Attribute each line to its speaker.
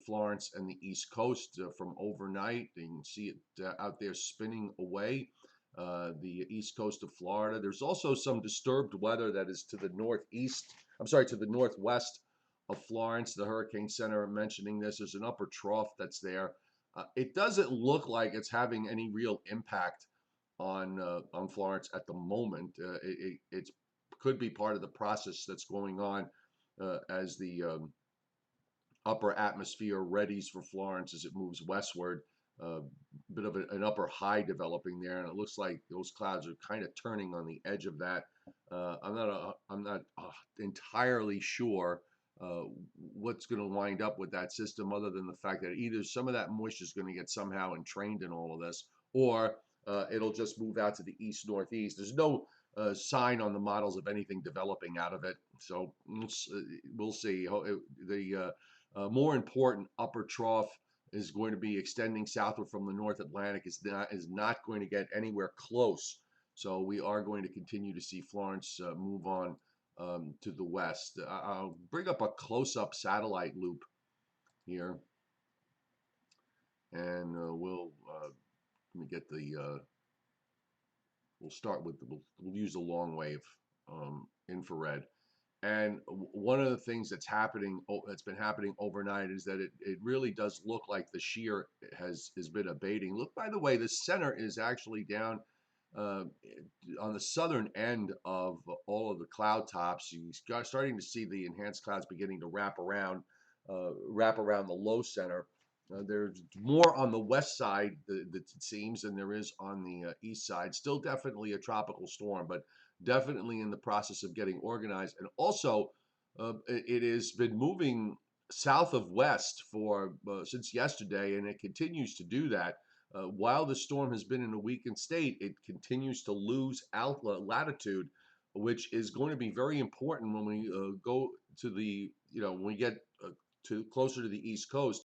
Speaker 1: Florence and the East Coast from overnight. You can see it out there spinning away. The east coast of Florida. There's also some disturbed weather that is to the northeast. I'm sorry, to the northwest of Florence. The Hurricane Center mentioning this. There's an upper trough that's there. It doesn't look like it's having any real impact on Florence at the moment. It could be part of the process that's going on as the upper atmosphere readies for Florence as it moves westward. A bit of an upper high developing there, and it looks like those clouds are kind of turning on the edge of that. I'm not entirely sure uh, what's going to wind up with that system, other than the fact that either some of that moisture is going to get somehow entrained in all of this, or it'll just move out to the east northeast. There's no sign on the models of anything developing out of it, so we'll see. The more important upper trough is going to be extending southward from the North Atlantic. Is not going to get anywhere close. So we are going to continue to see Florence move on to the west. I'll bring up a close-up satellite loop here, and let me get the. We'll start with we'll use the long wave infrared. And one of the things that's been happening overnight is that it really does look like the shear has been abating. Look, by the way, the center is actually down uh, on the southern end of all of the cloud tops. You're starting to see the enhanced clouds beginning to wrap around the low center. There's more on the west side that it seems than there is on the east side. Still definitely a tropical storm, but definitely in the process of getting organized. And also, it has been moving south of west for since yesterday, and it continues to do that. While the storm has been in a weakened state, it continues to lose latitude, which is going to be very important when we go to when we get to closer to the east coast.